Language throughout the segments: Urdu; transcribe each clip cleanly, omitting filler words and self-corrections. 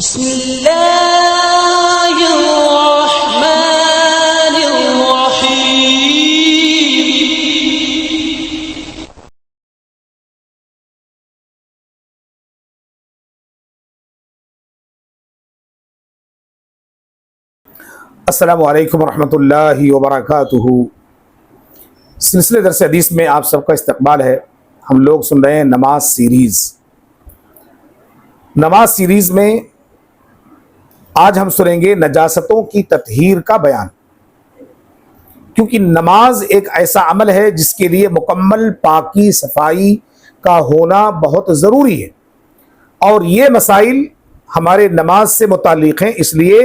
بسم اللہ الرحمن الرحیم۔ السلام علیکم ورحمۃ اللہ وبرکاتہ۔ سلسلے درس حدیث میں آپ سب کا استقبال ہے۔ ہم لوگ سن رہے ہیں نماز سیریز میں آج ہم سنیں گے نجاستوں کی تطہیر کا بیان، کیونکہ نماز ایک ایسا عمل ہے جس کے لیے مکمل پاکی صفائی کا ہونا بہت ضروری ہے، اور یہ مسائل ہمارے نماز سے متعلق ہیں۔ اس لیے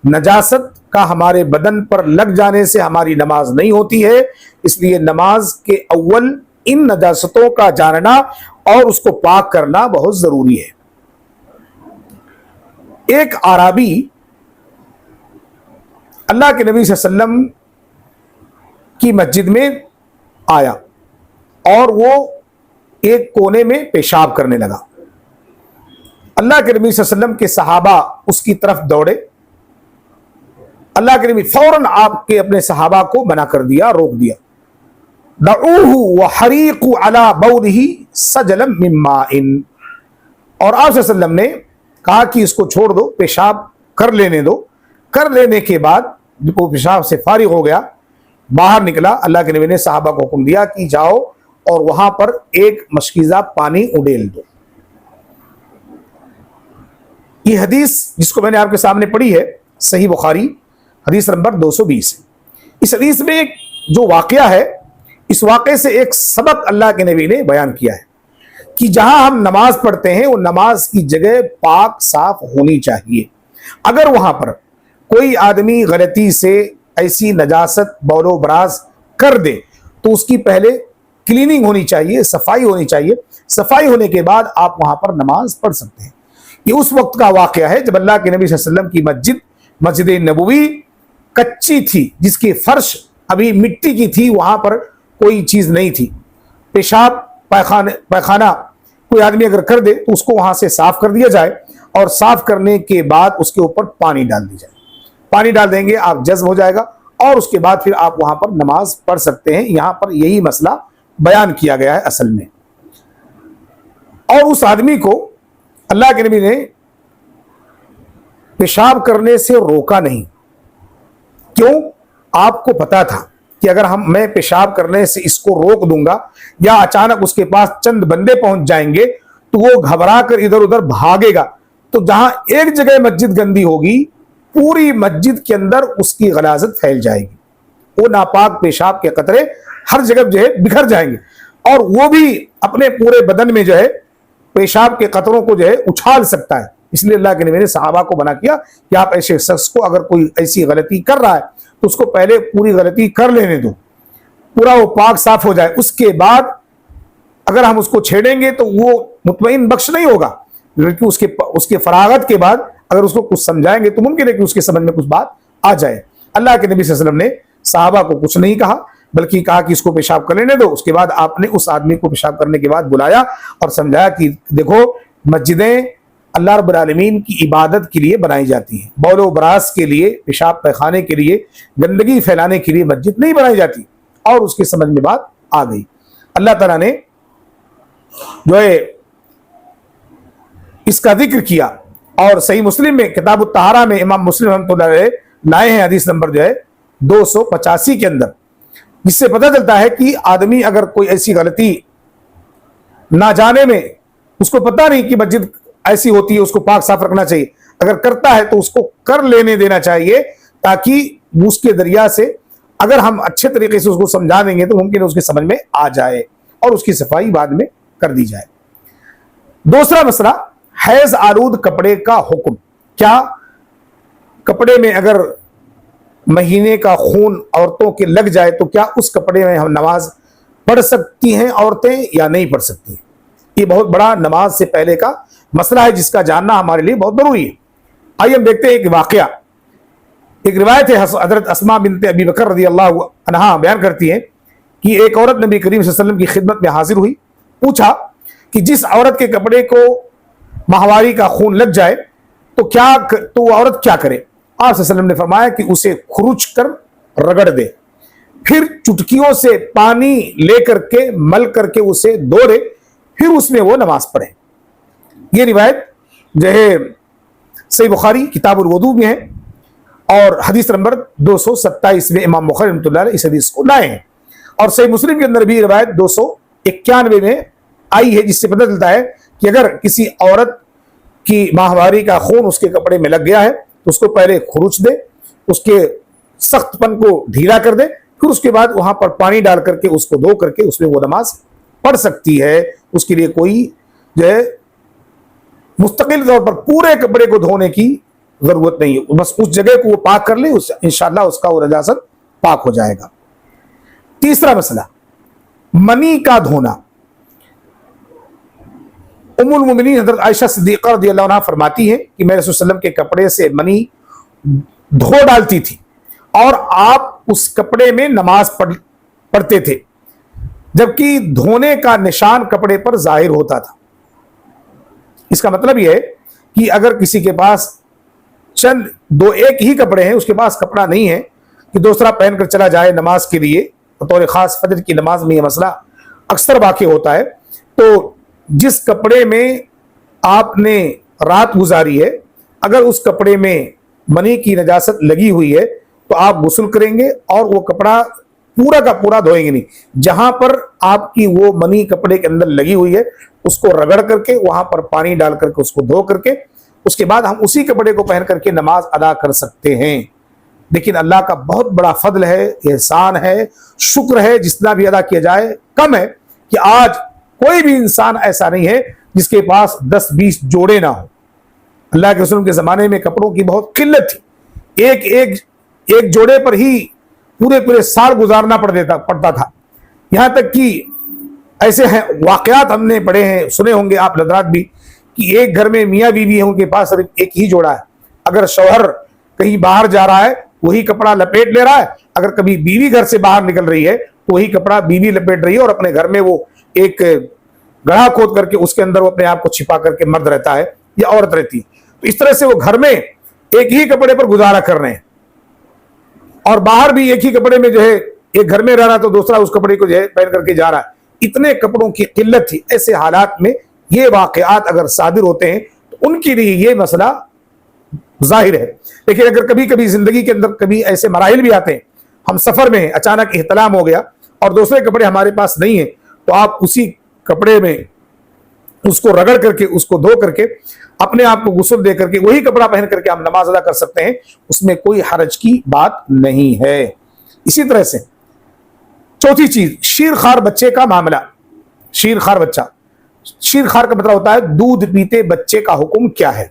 نجاست کا ہمارے بدن پر لگ جانے سے ہماری نماز نہیں ہوتی ہے، اس لیے نماز کے اول ان نجاستوں کا جاننا اور اس کو پاک کرنا بہت ضروری ہے۔ ایک اعرابی اللہ کے نبی صلی اللہ علیہ وسلم کی مسجد میں آیا اور وہ ایک کونے میں پیشاب کرنے لگا۔ اللہ کے نبی صلی اللہ علیہ وسلم کے صحابہ اس کی طرف دوڑے۔ اللہ کے نبی فوراً آپ کے اپنے صحابہ کو منع کر دیا، روک دیا۔ دعوہ وحریقوا علی بولہ سجلا من ماء، اور آپ صلی اللہ علیہ وسلم نے کہا کہ اس کو چھوڑ دو، پیشاب کر لینے دو۔ کر لینے کے بعد جب وہ پیشاب سے فارغ ہو گیا، باہر نکلا، اللہ کے نبی نے صحابہ کو حکم دیا کہ جاؤ اور وہاں پر ایک مشکیزہ پانی اڈیل دو۔ یہ حدیث جس کو میں نے آپ کے سامنے پڑھی ہے صحیح بخاری حدیث نمبر 220 ہے۔ اس حدیث میں ایک جو واقعہ ہے، اس واقعے سے ایک سبق اللہ کے نبی نے بیان کیا ہے کہ جہاں ہم نماز پڑھتے ہیں وہ نماز کی جگہ پاک صاف ہونی چاہیے۔ اگر وہاں پر کوئی آدمی غلطی سے ایسی نجاست بول و براز کر دے تو اس کی پہلے کلیننگ ہونی چاہیے، صفائی ہونی چاہیے۔ صفائی ہونے کے بعد آپ وہاں پر نماز پڑھ سکتے ہیں۔ یہ اس وقت کا واقعہ ہے جب اللہ کے نبی صلی اللہ علیہ وسلم کی مسجد نبوی کچی تھی، جس کی فرش ابھی مٹی کی تھی، وہاں پر کوئی چیز نہیں تھی۔ پیشاب پیخانہ کوئی آدمی اگر کر دے تو اس کو وہاں سے صاف کر دیا جائے، اور صاف کرنے کے بعد اس کے اوپر پانی ڈال دی جائے۔ پانی ڈال دیں گے، آپ جذب ہو جائے گا، اور اس کے بعد پھر آپ وہاں پر نماز پڑھ سکتے ہیں۔ یہاں پر یہی مسئلہ بیان کیا گیا ہے اصل میں۔ اور اس آدمی کو اللہ کے نبی نے پیشاب کرنے سے روکا نہیں۔ کیوں؟ آپ کو پتا تھا کہ اگر میں پیشاب کرنے سے اس کو روک دوں گا، یا اچانک اس کے پاس چند بندے پہنچ جائیں گے تو وہ گھبرا کر ادھر ادھر بھاگے گا، تو جہاں ایک جگہ مسجد گندی ہوگی پوری مسجد کے اندر اس کی غلاظت پھیل جائے گی، وہ ناپاک پیشاب کے قطرے ہر جگہ جو ہے بکھر جائیں گے، اور وہ بھی اپنے پورے بدن میں جو ہے پیشاب کے قطروں کو جو ہے اچھال سکتا ہے۔ اس لیے اللہ کے نبی نے صحابہ کو منع کیا کہ آپ ایسے شخص کو اگر کوئی ایسی غلطی کر رہا ہے تو اس کو پہلے پوری غلطی کر لینے دو، پورا وہ پاک صاف ہو جائے۔ اس کے بعد اگر ہم اس کو چھیڑیں گے تو وہ مطمئن بخش نہیں ہوگا، بلکہ اس کے فراغت کے بعد اگر اس کو کچھ سمجھائیں گے تو ممکن ہے کہ اس کے سمجھ میں کچھ بات آ جائے۔ اللہ کے نبی صلی اللہ علیہ وسلم نے صحابہ کو کچھ نہیں کہا، بلکہ کہا کہ اس کو پیشاب کر لینے دو۔ اس کے بعد آپ نے اس آدمی کو پیشاب کرنے کے بعد بلایا اور سمجھایا کہ دیکھو، مسجدیں اللہ رب العالمین کی عبادت کے لیے بنائی جاتی ہیں، بول و براز کے لیے، پیشاب پیخانے کے لیے، گندگی پھیلانے کے لیے مسجد نہیں بنائی جاتی۔ اور اس کی سمجھ میں بات آ گئی۔ اللہ تعالیٰ نے جو ہے اس کا ذکر کیا، اور صحیح مسلم میں کتاب الطہارہ میں امام مسلم رحمۃ اللہ علیہ لائے ہیں حدیث نمبر جو ہے 285 کے اندر، جس سے پتہ چلتا ہے کہ آدمی اگر کوئی ایسی غلطی نہ جانے میں، اس کو پتہ نہیں کہ مسجد ایسی ہوتی ہے، اس کو پاک صاف رکھنا چاہیے، اگر کرتا ہے تو اس کو کر لینے دینا چاہیے، تاکہ اس کے ذریعہ سے اگر ہم اچھے طریقے سے اس کو سمجھا دیں گے تو ممکن ہے اس کی سمجھ میں آ جائے اور اس کی صفائی بعد میں کر دی جائے۔ دوسرا مسئلہ، حیض آلود کپڑے کا حکم۔ کیا کپڑے میں اگر مہینے کا خون عورتوں کے لگ جائے تو کیا اس کپڑے میں ہم نماز پڑھ سکتی ہیں عورتیں یا نہیں پڑھ سکتی؟ یہ بہت بڑا نماز سے پہلے کا مسئلہ ہے جس کا جاننا ہمارے لیے بہت ضروری ہے۔ آئیے ہم دیکھتے ہیں ایک واقعہ۔ ایک روایت ہے، حضرت اسماء بنت ابی بکر رضی اللہ عنہا بیان کرتی ہیں کہ ایک عورت نبی کریم صلی اللہ علیہ وسلم کی خدمت میں حاضر ہوئی، پوچھا کہ جس عورت کے کپڑے کو ماہواری کا خون لگ جائے تو وہ عورت کیا کرے؟ آپ صلی اللہ علیہ وسلم نے فرمایا کہ اسے کھرچ کر رگڑ دے، پھر چٹکیوں سے پانی لے کر کے مل کر کے اسے دھو دے، پھر اس میں وہ نماز پڑھے۔ یہ روایت جو ہے صحیح بخاری کتاب الوضو میں ہے، اور حدیث نمبر 227 میں امام بخاری رحمۃ اللہ علیہ اس حدیث کو لائے ہیں، اور صحیح مسلم کے اندر بھی روایت 291 میں آئی ہے، جس سے پتہ چلتا ہے کہ اگر کسی عورت کی ماہواری کا خون اس کے کپڑے میں لگ گیا ہے تو اس کو پہلے کھروچ دے، اس کے سخت پن کو ڈھیلا کر دے، پھر اس کے بعد وہاں پر پانی ڈال کر کے اس کو دھو کر کے اس میں وہ نماز پڑھ سکتی ہے۔ اس کے لیے کوئی جو ہے مستقل طور پر پورے کپڑے کو دھونے کی ضرورت نہیں ہے، بس اس جگہ کو وہ پاک کر لے، انشاءاللہ اس کا وہ نجاست پاک ہو جائے گا۔ تیسرا مسئلہ، منی کا دھونا۔ ام المومنین حضرت عائشہ صدیقہ رضی اللہ عنہا فرماتی ہیں کہ میں رسول صلی اللہ علیہ وسلم کے کپڑے سے منی دھو ڈالتی تھی اور آپ اس کپڑے میں نماز پڑھتے تھے، جبکہ دھونے کا نشان کپڑے پر ظاہر ہوتا تھا۔ اس کا مطلب یہ ہے کہ اگر کسی کے پاس ایک ہی کپڑے ہیں، اس کے پاس کپڑا نہیں ہے کہ دوسرا پہن کر چلا جائے نماز کے لیے، بطور خاص فجر کی نماز میں یہ مسئلہ اکثر واقع ہوتا ہے، تو جس کپڑے میں آپ نے رات گزاری ہے، اگر اس کپڑے میں منی کی نجاست لگی ہوئی ہے تو آپ غسل کریں گے اور وہ کپڑا پورا کا پورا دھوئیں گے نہیں، جہاں پر آپ کی وہ منی کپڑے کے اندر لگی ہوئی ہے اس کو رگڑ کر کے وہاں پر پانی ڈال کر کے اس کو دھو کر کے اس کے بعد ہم اسی کپڑے کو پہن کر کے نماز ادا کر سکتے ہیں۔ لیکن اللہ کا بہت بڑا فضل ہے، احسان ہے، شکر ہے، جتنا بھی ادا کیا جائے کم ہے، کہ آج کوئی بھی انسان ایسا نہیں ہے جس کے پاس 10-20 جوڑے نہ ہو۔ اللہ کے رسول کے زمانے میں کپڑوں کی بہت قلت تھی، ایک جوڑے پر ہی پورے سال گزارنا پڑتا تھا، یہاں تک کہ ایسے ہیں واقعات ہم نے پڑھے ہیں، سنے ہوں گے آپ حضرات بھی، کہ ایک گھر میں میاں بیوی ہیں، ان کے پاس صرف ایک ہی جوڑا ہے، اگر شوہر کہیں باہر جا رہا ہے وہی کپڑا لپیٹ لے رہا ہے، اگر کبھی بیوی گھر سے باہر نکل رہی ہے تو وہی کپڑا بیوی لپیٹ رہی ہے، اور اپنے گھر میں وہ ایک گڑھا کھود کر کے اس کے اندر وہ اپنے آپ کو چھپا کر کے مرد رہتا ہے یا عورت رہتی ہے۔ تو اس طرح سے وہ گھر میں ایک ہی کپڑے پر گزارا کر رہے ہیں، اور باہر بھی ایک ہی کپڑے میں جو ہے ایک گھر میں رہ رہا تو دوسرا اس کپڑے کو جو ہے پہن کر کے جا رہا ہے۔ اتنے کپڑوں کی قلت تھی، ایسے حالات میں یہ واقعات اگر صادر ہوتے ہیں تو ان کے لیے یہ مسئلہ ظاہر ہے۔ لیکن اگر کبھی کبھی زندگی کے اندر کبھی ایسے مراحل بھی آتے ہیں، ہم سفر میں ہیں، اچانک احتلام ہو گیا اور دوسرے کپڑے ہمارے پاس نہیں ہیں، تو آپ اسی کپڑے میں اس کو رگڑ کر کے اس کو دھو کر کے اپنے آپ کو غسل دے کر کے وہی کپڑا پہن کر کے ہم نماز ادا کر سکتے ہیں، اس میں کوئی حرج کی بات نہیں ہے۔ اسی طرح سے چوتھی چیز، شیر خوار بچے کا معاملہ۔ شیر خوار بچہ، شیر خوار کا مطلب ہوتا ہے دودھ پیتے بچے کا حکم کیا ہے۔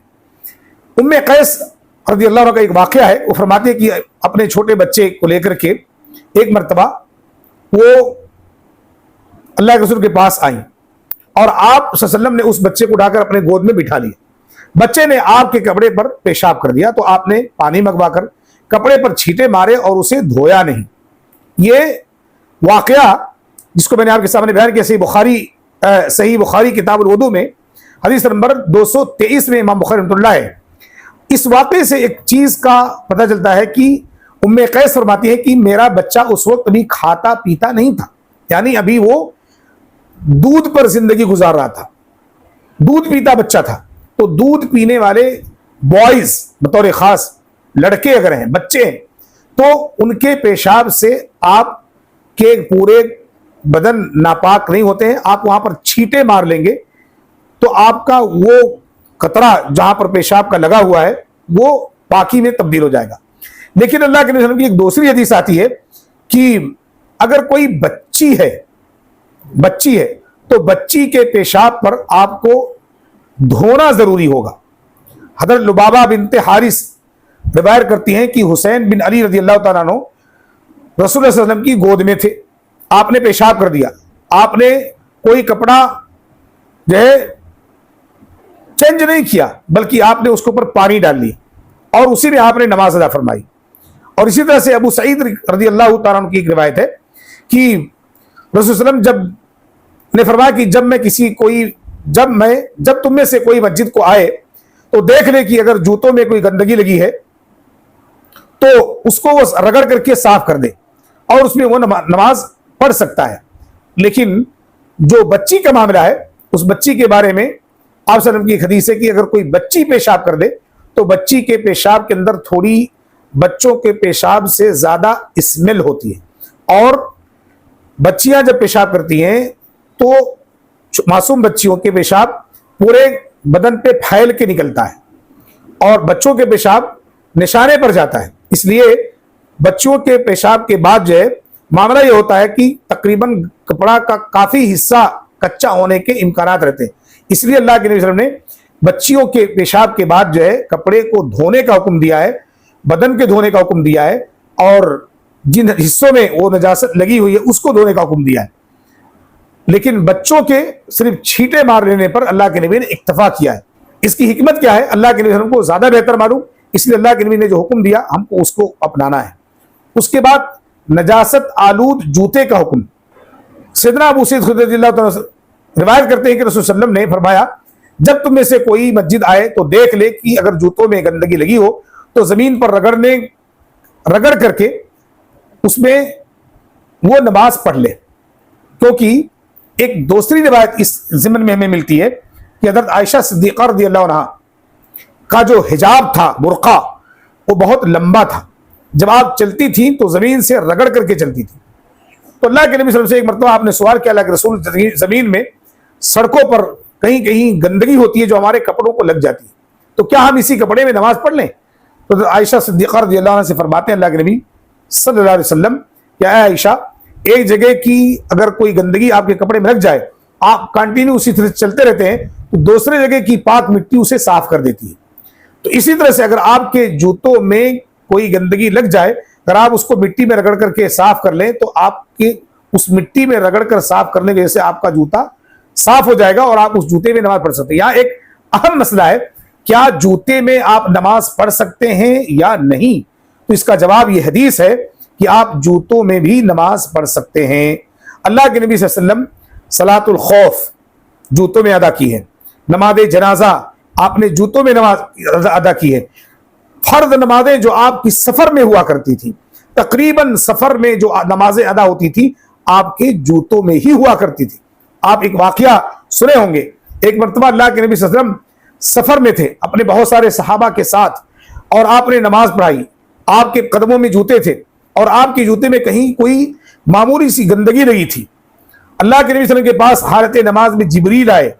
ام قیس رضی اللہ عنہ کا ایک واقعہ ہے، وہ فرماتے ہیں کہ اپنے چھوٹے بچے کو لے کر کے ایک مرتبہ وہ اللہ کے رسول کے پاس آئیں اور آپ صلی اللہ علیہ وسلم نے اس بچے کو اٹھا کر اپنے گود میں بٹھا لیا۔ بچے نے آپ کے کپڑے پر پیشاب کر دیا تو آپ نے پانی منگوا کر کپڑے پر چھینٹے مارے اور اسے دھویا نہیں۔ یہ واقعہ جس کو میں نے آپ کے سامنے بیان کیا، صحیح بخاری کتاب الوضو میں حدیث نمبر 223 میں امام بخاری رحمۃ اللہ ہے۔ اس واقعے سے ایک چیز کا پتہ چلتا ہے کہ ام قیس فرماتی ہے کہ میرا بچہ اس وقت ابھی کھاتا پیتا نہیں تھا، یعنی ابھی وہ دودھ پر زندگی گزار رہا تھا، دودھ پیتا بچہ تھا۔ تو دودھ پینے والے بوائز بطور خاص لڑکے اگر ہیں، بچے ہیں، تو ان کے پیشاب سے آپ کے پورے بدن ناپاک نہیں ہوتے ہیں، آپ وہاں پر چھینٹے مار لیں گے تو آپ کا وہ قطرہ جہاں پر پیشاب کا لگا ہوا ہے وہ پاکی میں تبدیل ہو جائے گا۔ لیکن اللہ کے نبی کی ایک دوسری حدیث آتی ہے کہ اگر کوئی بچی ہے تو بچی کے پیشاب پر آپ کو دھونا ضروری ہوگا۔ حضرت لبابہ بنت حارث روایت کرتی ہیں کہ حسین بن علی رضی اللہ تعالیٰ عنہ رسول اللہ صلی اللہ علیہ وسلم کی گود میں تھے، آپ نے پیشاب کر دیا، آپ نے کوئی کپڑا جو ہے چینج نہیں کیا بلکہ آپ نے اس کے اوپر پانی ڈال لی اور اسی میں آپ نے نماز ادا فرمائی۔ اور اسی طرح سے ابو سعید رضی اللہ تعالیٰ عنہ کی ایک روایت ہے کہ رسول صلی اللہ علیہ وسلم نے فرمایا کہ جب تم میں سے کوئی مسجد کو آئے تو دیکھ لے کہ اگر جوتوں میں کوئی گندگی لگی ہے تو اس کو وہ رگڑ کر کے صاف کر دے اور اس میں وہ نماز پڑھ سکتا ہے. لیکن جو بچی کا معاملہ ہے اس بچی کے بارے میں آپ صلی اللہ علیہ وسلم کی ایک حدیث ہے کہ اگر کوئی بچی پیشاب کر دے تو بچی کے پیشاب کے اندر تھوڑی بچوں کے پیشاب سے زیادہ اسمیل ہوتی ہے، اور بچیاں جب پیشاب کرتی ہیں تو معصوم بچیوں کے پیشاب پورے بدن پہ پھیل کے نکلتا ہے اور بچوں کے پیشاب نشانے پر جاتا ہے. اس لیے بچوں کے پیشاب کے بعد جو ہے معاملہ یہ ہوتا ہے کہ تقریباً کپڑا کا کافی حصہ کچا ہونے کے امکانات رہتے ہیں. اس لیے اللہ کے نبی صلی اللہ علیہ وسلم نے بچیوں کے پیشاب کے بعد جو ہے کپڑے کو دھونے کا حکم دیا ہے، بدن کے دھونے کا حکم دیا ہے، اور جن حصوں میں وہ نجاست لگی ہوئی ہے اس کو دھونے کا حکم دیا ہے. لیکن بچوں کے صرف چھینٹے مار لینے پر اللہ کے نبی نے اکتفا کیا ہے. اس کی حکمت کیا ہے اللہ کے نبی صلی اللہ علیہ وسلم کو زیادہ بہتر معلوم، اس لیے اللہ کے نبی نے جو حکم دیا ہم کو اس کو اپنانا ہے. اس کے بعد نجاست آلود جوتے کا حکم. سیدنا ابو سعید خدری رضی اللہ تعالیٰ روایت کرتے ہیں کہ رسول صلی اللہ علیہ وسلم نے فرمایا جب تم میں سے کوئی مسجد آئے تو دیکھ لے کہ اگر جوتوں میں گندگی لگی ہو تو زمین پر رگڑ کر کے اس میں وہ نماز پڑھ لے. کیونکہ ایک دوسری روایت اس ضمن میں ہمیں ملتی ہے کہ حضرت عائشہ صدیقہ رضی اللہ عنہا کا جو حجاب تھا برقع وہ بہت لمبا تھا، جب آپ چلتی تھیں تو زمین سے رگڑ کر کے چلتی تھی. تو اللہ کے نبی صلی اللہ علیہ وسلم سے ایک مرتبہ آپ نے سوال کیا، اللہ کے رسول زمین میں سڑکوں پر کہیں کہیں گندگی ہوتی ہے جو ہمارے کپڑوں کو لگ جاتی ہے، تو کیا ہم اسی کپڑے میں نماز پڑھ لیں؟ تو عائشہ صدیقہ رضی اللہ عنہ سے فرماتے ہیں اللہ کے نبی صلی اللہ علیہ وسلم کہ اے عائشہ ایک جگہ کی اگر کوئی گندگی آپ کے کپڑے میں لگ جائے آپ کنٹینیو اسی طرح چلتے رہتے ہیں تو دوسرے جگہ کی پاک مٹی اسے صاف کر دیتی ہے. تو اسی طرح سے اگر آپ کے جوتوں میں کوئی گندگی لگ جائے اگر آپ اس کو مٹی میں رگڑ کر کے صاف کر لیں تو آپ کے اس مٹی میں رگڑ کر صاف کرنے کی وجہ سے آپ کا جوتا صاف ہو جائے گا اور آپ اس جوتے میں نماز پڑھ سکتے ہیں. یہاں ایک اہم مسئلہ ہے کیا جوتے میں آپ نماز پڑھ سکتے ہیں یا نہیں؟ تو اس کا جواب یہ حدیث ہے کہ آپ جوتوں میں بھی نماز پڑھ سکتے ہیں. اللہ کے نبی صلی اللہ علیہ وسلم صلاۃ الخوف جوتوں میں ادا کی ہے، نماز جنازہ آپ نے جوتوں میں نماز ادا کی ہے. فرض نمازیں جو آپ کی سفر میں ہوا کرتی تھی تقریباً سفر میں جو نمازیں ادا ہوتی تھی آپ کے جوتوں میں ہی ہوا کرتی تھی. آپ ایک واقعہ سنے ہوں گے، ایک مرتبہ اللہ کے نبی صلی اللہ علیہ وسلم سفر میں تھے اپنے بہت سارے صحابہ کے ساتھ اور آپ نے نماز پڑھائی، آپ کے قدموں میں جوتے تھے اور آپ کے جوتے میں کہیں کوئی معمولی سی گندگی لگی تھی. اللہ کے نبی صلی اللہ علیہ وسلم کے پاس حالت نماز میں جبریل آئے،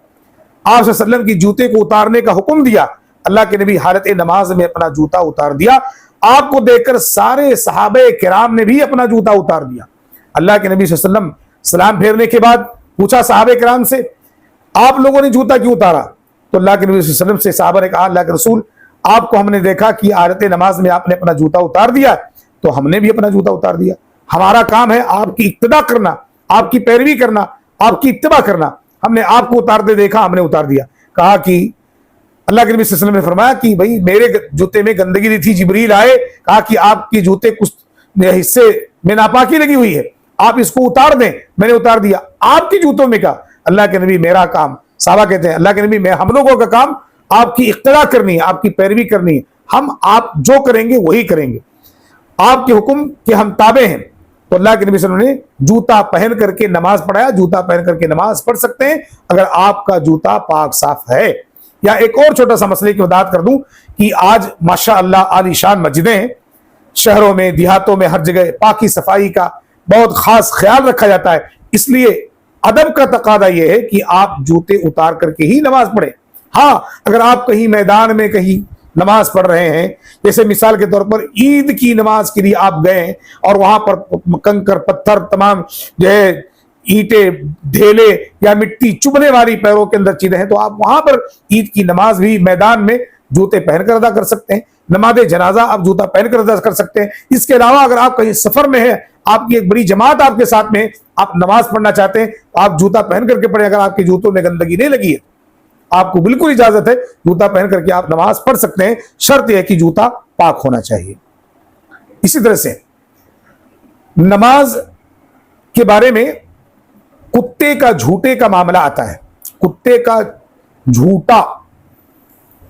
آپ صلی اللہ علیہ وسلم کی جوتے کو اتارنے کا حکم دیا. اللہ کے نبی حالت نماز میں اپنا جوتا اتار دیا. آپ کو دیکھ کر سارے صحابہ کرام نے بھی اپنا جوتا اتار دیا. اللہ کے نبی صلی اللہ علیہ وسلم سلام پھیرنے کے بعد پوچھا صحابہ کرام سے آپ لوگوں نے جوتا کیوں اتارا؟ تو اللہ کے نبی صلی اللہ علیہ وسلم سے صحابہ نے کہا اللہ کے رسول آپ کو ہم نے دیکھا کہ حالت نماز میں آپ نے اپنا جوتا اتار دیا تو ہم نے بھی اپنا جوتا اتار دیا. ہمارا کام ہے آپ کی اقتدا کرنا، آپ کی پیروی کرنا، آپ کی اتباع کرنا. ہم نے آپ کو اتارتے دیکھا ہم نے اتار دیا. کہا کہ اللہ کے نبی صلی اللہ علیہ وسلم نے فرمایا کہ بھائی میرے جوتے میں گندگی نہیں تھی، جبریل آئے کہا کہ آپ کے جوتے کچھ حصے میں ناپاکی لگی ہوئی ہے آپ اس کو اتار دیں، میں نے اتار دیا. آپ کے جوتوں میں کہا اللہ کے نبی میرا کام، صحابہ کہتے ہیں اللہ کے نبی ہم لوگوں کا کام آپ کی اقتدا کرنی ہے، آپ کی پیروی کرنی ہے، ہم آپ جو کریں گے وہی کریں گے، آپ کے حکم کے ہم تابع ہیں. تو اللہ کے نبی صلی اللہ علیہ وسلم نے جوتا پہن کر کے نماز پڑھایا. جوتا پہن کر کے نماز پڑھ سکتے ہیں اگر آپ کا جوتا پاک صاف ہے. یا ایک اور چھوٹا سا مسئلے کی وضاحت کر دوں کہ آج ماشاء اللہ عالی شان مسجدیں ہیں، شہروں میں دیہاتوں میں ہر جگہ پاکی صفائی کا بہت خاص خیال رکھا جاتا ہے. اس لیے ادب کا تقاضا یہ ہے کہ آپ جوتے اتار کر کے ہی نماز پڑھیں. ہاں اگر آپ کہیں میدان میں کہیں نماز پڑھ رہے ہیں، جیسے مثال کے طور پر عید کی نماز کے لیے آپ گئے اور وہاں پر کنکر پتھر تمام جو ہے اینٹیں ڈھیلے یا مٹی چبھنے والی پیروں کے اندر چیزیں ہیں تو آپ وہاں پر عید کی نماز بھی میدان میں جوتے پہن کر ادا کر سکتے ہیں. نماز جنازہ آپ جوتا پہن کر ادا کر سکتے ہیں. اس کے علاوہ اگر آپ کہیں سفر میں ہیں، آپ کی ایک بڑی جماعت آپ کے ساتھ میں آپ نماز پڑھنا چاہتے ہیں تو آپ جوتا پہن کر کے پڑھیں. اگر آپ کے جوتوں میں گندگی نہیں لگی ہے آپ کو بالکل اجازت ہے جوتا پہن کر کے آپ نماز پڑھ سکتے ہیں. شرط یہ ہے کہ جوتا پاک ہونا چاہیے. اسی طرح سے نماز کے بارے میں کتے کا جھوٹے کا معاملہ آتا ہے. کتے کا جھوٹا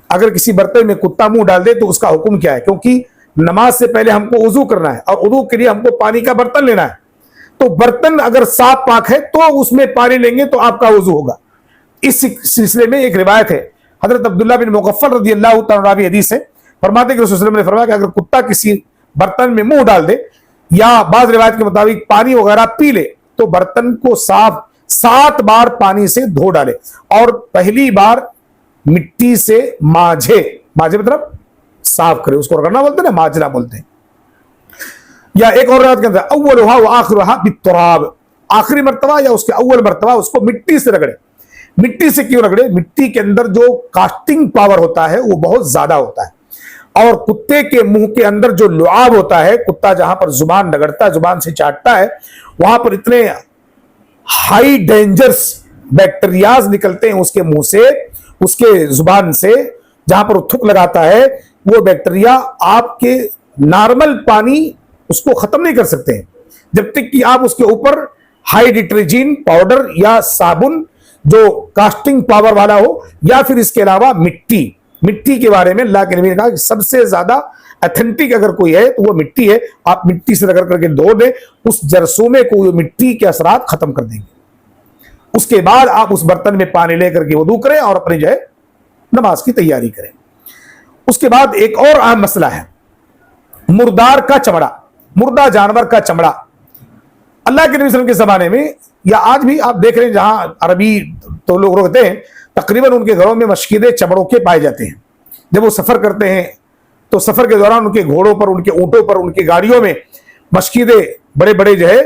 اگر کسی برتن میں کتا منہ ڈال دے تو اس کا حکم کیا ہے؟ کیونکہ نماز سے پہلے ہم کو وضو کرنا ہے اور وضو کے لیے ہم کو پانی کا برتن لینا ہے، تو برتن اگر صاف پاک ہے تو اس میں پانی لیں گے تو آپ کا وضو ہوگا۔ اس سلسلے میں ایک روایت ہے، حضرت عبداللہ بن مغفل رضی اللہ تعالیٰ عنہ حدیث ہے، فرماتے کہ رسول اللہ علیہ وسلم نے فرمایا کہ اگر کتا کسی برتن میں منہ ڈال دے یا بعض روایت کے مطابق پانی وغیرہ پی لے تو برتن کو صاف 7 بار پانی سے دھو ڈالے اور پہلی بار مٹی سے ماجھے مطلب صاف کرے، اس کو رگڑنا بولتے ہیں نا، ماجنا بولتے ہیں۔ یا ایک اور روایت کے اندر اولھا واخرھا بالتراب، آخری مرتبہ یا اس کے اول مرتبہ اس کو مٹی سے رگڑے۔ مٹی سے کیوں رگڑے؟ مٹی کے اندر جو کاسٹنگ پاور ہوتا ہے وہ بہت زیادہ ہوتا ہے، اور کتے کے منہ کے اندر جو لعاب ہوتا ہے، کتا جہاں پر زبان رگڑتا ہے، زبان سے چاٹتا ہے، وہاں پر اتنے ہائی ڈینجرس بیکٹیریاز نکلتے ہیں اس کے منہ سے، اس کے زبان سے، جہاں پر وہ تھوک لگاتا ہے، وہ بیکٹیریا آپ کے نارمل پانی اس کو ختم نہیں کر سکتے ہیں جب تک کہ آپ اس کے اوپر ہائی ڈٹرجن پاؤڈر یا صابن جو کاسٹنگ پاور والا ہو، یا پھر اس کے علاوہ مٹی کے بارے میں اللہ کے نبی نے کہا کہ سب سے زیادہ ایتھنٹک اگر کوئی ہے تو وہ مٹی ہے، آپ مٹی سے رگڑ کر کے دھو دیں، اس جرثومے کو وہ مٹی کے اثرات ختم کر دیں گے۔ اس کے بعد آپ اس برتن میں پانی لے کر کے وضو کریں اور اپنی جو ہے نماز کی تیاری کریں۔ اس کے بعد ایک اور اہم مسئلہ ہے مردار کا چمڑا، مردہ جانور کا چمڑا۔ اللہ کے نبی صلی اللہ علیہ وسلم کے زمانے میں یا آج بھی آپ دیکھ رہے ہیں جہاں عربی تو لوگ رہتے ہیں، تقریباً ان کے گھروں میں مشکیدے چمڑوں کے پائے جاتے ہیں۔ جب وہ سفر کرتے ہیں تو سفر کے دوران ان کے گھوڑوں پر، ان کے اونٹوں پر، ان کی گاڑیوں میں مشکیدے بڑے بڑے جو ہے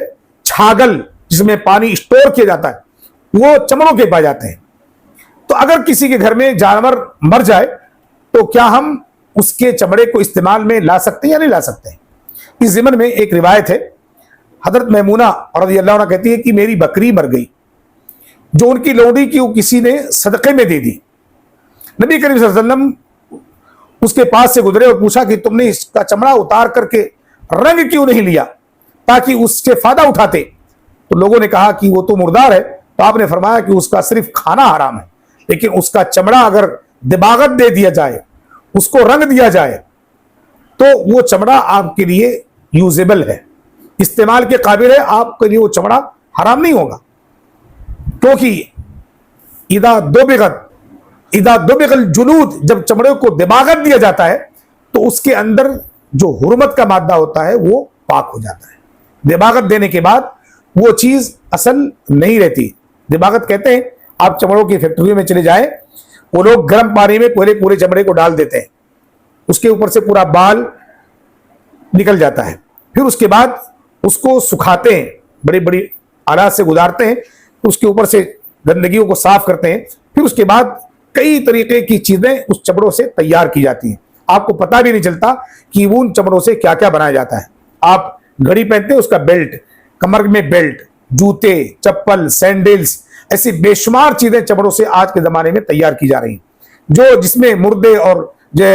چھاگل جس میں پانی اسٹور کیا جاتا ہے وہ چمڑوں کے پائے جاتے ہیں۔ تو اگر کسی کے گھر میں جانور مر جائے تو کیا ہم اس کے چمڑے کو استعمال میں لا سکتے ہیں یا نہیں لا سکتے ہیں؟ اس ضمن میں ایک روایت ہے، حضرت میمونہ رضی اللہ عنہ کہتی ہے کہ میری بکری مر گئی جو ان کی لوڈی کی وہ کسی نے صدقے میں دے دی۔ نبی کریم صلی اللہ علیہ وسلم اس کے پاس سے گزرے اور پوچھا کہ تم نے اس کا چمڑا اتار کر کے رنگ کیوں نہیں لیا تاکہ اس سے فائدہ اٹھاتے؟ تو لوگوں نے کہا کہ وہ تو مردار ہے، تو آپ نے فرمایا کہ اس کا صرف کھانا حرام ہے، لیکن اس کا چمڑا اگر دباغت دے دیا جائے، اس کو رنگ دیا جائے تو وہ چمڑا آپ کے لیے یوزیبل ہے، استعمال کے قابل ہے، آپ کے لیے وہ چمڑا حرام نہیں ہوگا۔ کیونکہ اذا دبغ الجلود، جب چمڑے کو دباغت دیا جاتا ہے تو اس کے اندر جو حرمت کا مادہ ہوتا ہے وہ پاک ہو جاتا ہے۔ دباغت دینے کے بعد وہ چیز اصل نہیں رہتی۔ دباغت کہتے ہیں، آپ چمڑوں کی فیکٹریوں میں چلے جائیں، وہ لوگ گرم پانی میں پورے چمڑے کو ڈال دیتے ہیں، اس کے اوپر سے پورا بال نکل جاتا ہے، پھر اس کے بعد اس کو سکھاتے ہیں، بڑی بڑی آلات سے گزارتے ہیں، اس کے اوپر سے گندگیوں کو صاف کرتے ہیں، پھر اس کے بعد کئی طریقے کی چیزیں اس چمڑوں سے تیار کی جاتی ہیں۔ آپ کو پتہ بھی نہیں چلتا کہ ان چمڑوں سے کیا کیا بنایا جاتا ہے۔ آپ گھڑی پہنتے ہیں، اس کا بیلٹ، کمر میں بیلٹ، جوتے، چپل، سینڈلز، ایسی بے شمار چیزیں چمڑوں سے آج کے زمانے میں تیار کی جا رہی ہیں، جس میں مردے اور جو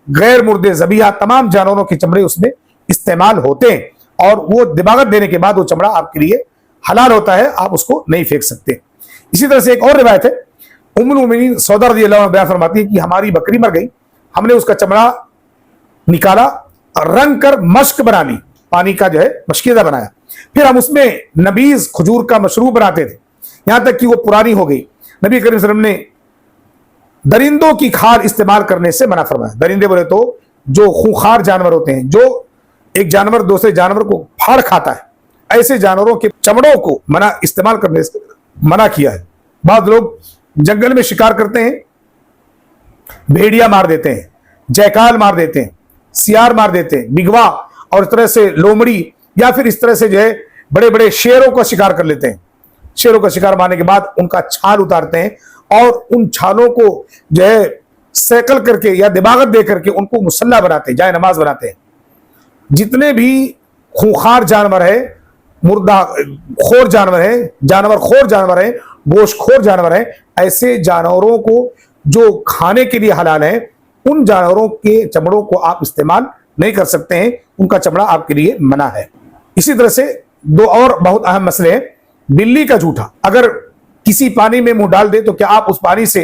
غیر مردے ذبیحہ تمام جانوروں کے چمڑے اس میں استعمال ہوتے ہیں، اور وہ دباغت دینے کے بعد وہ چمڑا آپ کے لیے حلال ہوتا ہے، آپ اس کو نہیں پھینک سکتے۔ اسی طرح سے ایک اور روایت ہے، ام المؤمنین سودا رضی اللہ عنہا بیان فرماتی ہے کہ ہماری بکری مر گئی، ہم نے اس کا چمڑا نکالا، رنگ کر مشک بنا لی، پانی کا جو ہے مشکیدہ بنایا، پھر ہم اس میں نبیذ کھجور کا مشروب بناتے تھے، یہاں تک کہ وہ پرانی ہو گئی۔ نبی کریم صلی اللہ علیہ وسلم نے درندوں کی کھال استعمال کرنے سے منع فرمایا۔ درندے بولے تو جو خونخوار جانور ہوتے ہیں، جو ایک جانور دوسرے جانور کو پھاڑ کھاتا ہے، ایسے جانوروں کے چمڑوں کو استعمال کرنے سے منع کیا ہے۔ بعض لوگ جنگل میں شکار کرتے ہیں، بھیڑیا مار دیتے ہیں، جیکال مار دیتے ہیں، سیار مار دیتے ہیں، بگوا، اور اس طرح سے لومڑی، یا پھر اس طرح سے جو ہے بڑے بڑے شیروں کا شکار کر لیتے ہیں۔ شیروں کا شکار مارنے کے بعد ان کا چھال اتارتے ہیں اور ان چھالوں کو جو ہے سیکل کر کے یا دباغت دے کر کے ان کو مسلح بناتے ہیں، جائے نماز بناتے ہیں۔ جتنے بھی خونخوار جانور ہیں، مردہ خور جانور ہیں، جانور خور جانور ہیں، گوشت خور جانور ہیں، ایسے جانوروں کو جو کھانے کے لیے حلال ہیں، ان جانوروں کے چمڑوں کو آپ استعمال نہیں کر سکتے ہیں، ان کا چمڑا آپ کے لیے منع ہے۔ اسی طرح سے دو اور بہت اہم مسئلے ہیں۔ بلی کا جوٹا، اگر کسی پانی میں منہ ڈال دے تو کیا آپ اس پانی سے